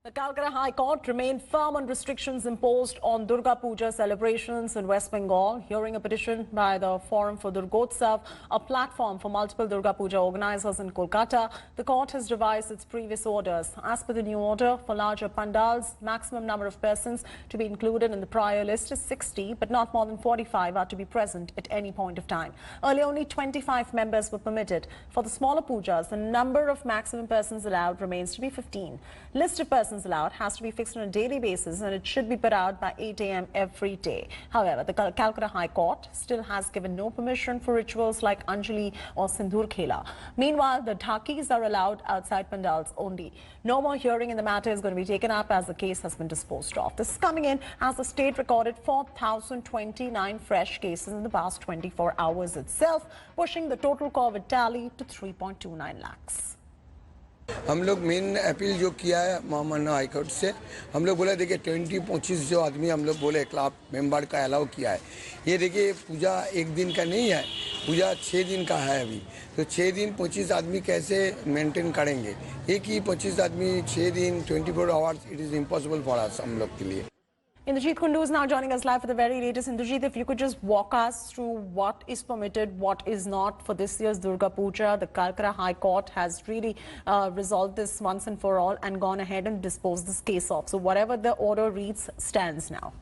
The Calcutta High Court remained firm on restrictions imposed on Durga Puja celebrations in West Bengal. Hearing a petition by the Forum for Durgotsav, a platform for multiple Durga Puja organizers in Kolkata, the court has revised its previous orders. As per the new order, for larger pandals, maximum number of persons to be included in the prior list is 60, but not more than 45 are to be present at any point of time. Earlier, only 25 members were permitted. For the smaller pujas, the number of maximum persons allowed remains to be 15. List of persons allowed has to be fixed on a daily basis and it should be put out by 8 a.m. every day. However, the Calcutta High Court still has given no permission for rituals like Anjali or Sindoor Khela. Meanwhile, the dhakis are allowed outside pandals only. No more hearing in the matter is going to be taken up as the case has been disposed of. This is coming in as the state recorded 4,029 fresh cases in the past 24 hours itself, pushing the total COVID tally to 3.29 lakhs. हम लोग main appeal जो किया है महामान्य high court से, हम लोग बोले देखिए 20-25 जो आदमी हम लोग बोले क्लब मेंबर का अलाउ किया है। ये देखिए पूजा एक दिन का नहीं है, पूजा 6 दिन का है अभी, तो 6 दिन 25 आदमी कैसे मेंटेन करेंगे? एक ही 25 आदमी 6 दिन 24 hours, it is impossible for us, हम लोग के लिए। Indrajit Kundu is now joining us live for the very latest. Indrajit, if you could just walk us through what is permitted, what is not for this year's Durga Puja. The Calcutta High Court has really resolved this once and for all and gone ahead and disposed this case off. So whatever the order reads stands now.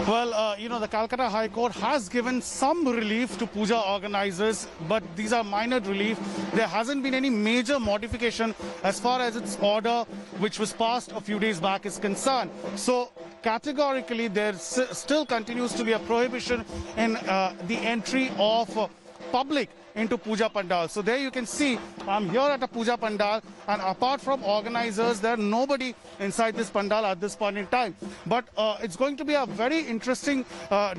Well, the Calcutta High Court has given some relief to puja organizers, but these are minor relief. There hasn't been any major modification as far as its order, which was passed a few days back, is concerned. So, categorically, there still continues to be a prohibition in the entry of public into puja pandal. So there you can see I'm here at a puja pandal, and apart from organizers, there's nobody inside this pandal at this point in time. But it's going to be a very interesting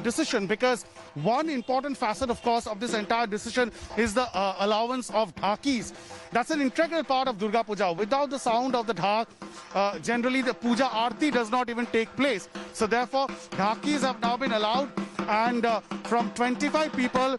decision, because one important facet, of course, of this entire decision is the allowance of dhakis. That's an integral part of Durga Puja. Without the sound of the dhak, generally the puja aarti does not even take place. So therefore, dhakis have now been allowed, and from 25 people,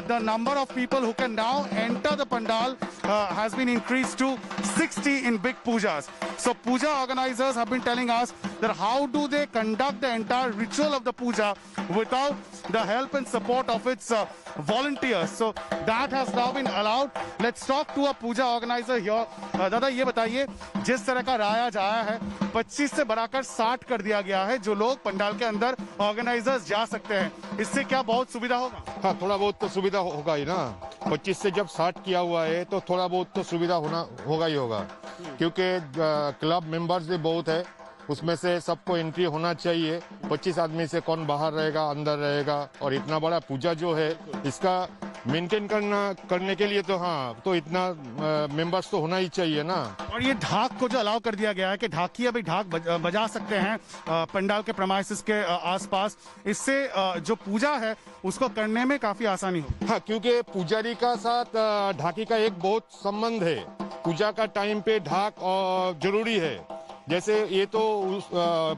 the number of people who can now enter the pandal has been increased to 60 in big pujas. So puja organizers have been telling us that how do they conduct the entire ritual of the puja without the help and support of its volunteers. So that has now been allowed. Let's talk to a puja organizer here. दादा ये बताइए, जिस तरह का राय आया है 25 से बढ़ाकर 60 कर दिया गया है जो लोग पंडाल के अंदर ऑर्गेनाइजर्स जा सकते हैं, इससे क्या बहुत सुविधा होगा? हाँ, थोड़ा बहुत तो सुविधा होगा ही ना। 25 से जब 60 किया हुआ है तो थोड़ा बहुत तो सुविधा होगा ही होगा, क्योंकि क्लब मेंबर्स भी बहुत है, उसमें से सबको एंट्री होना चाहिए। 25 आदमी से कौन बाहर रहेगा, अंदर रहेगा, और इतना बड़ा पूजा जो है इसका मेंटेन करने के लिए तो हाँ, तो इतना मेंबर्स तो होना ही चाहिए ना। और ये ढाक को जो अलाउ कर दिया गया है कि ढाकी अभी ढाक बजा सकते हैं पंडाल के प्रेमाइसेस के आसपास, इससे जो पूजा है उसको करने में काफी आसानी हो। हाँ, क्योंकि पुजारी का साथ ढाकी का एक बहुत संबंध है। पूजा का टाइम पे ढाक जरूरी है। जैसे ये तो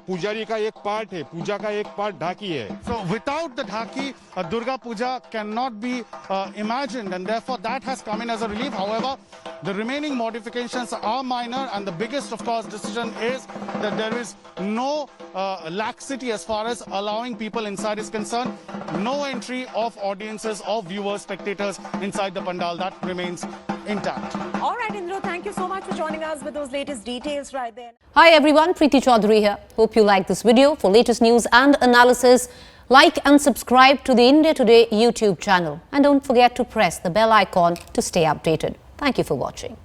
पुजारी का एक पार्ट है, पूजा का एक पार्ट ढाकी है। So without the dhaki, Durga Puja cannot be imagined, and therefore that has come in as a relief. However, the remaining modifications are minor, and the biggest, of course, decision is that there is no laxity as far as allowing people inside is concerned. No entry of audiences, of viewers, spectators inside the pandal. That remains intact. All right, Indra, thank you so much for joining us with those latest details right there. Hi everyone, Preeti Chaudhary here. Hope you like this video. For latest news and analysis, like and subscribe to the India Today YouTube channel. And don't forget to press the bell icon to stay updated. Thank you for watching.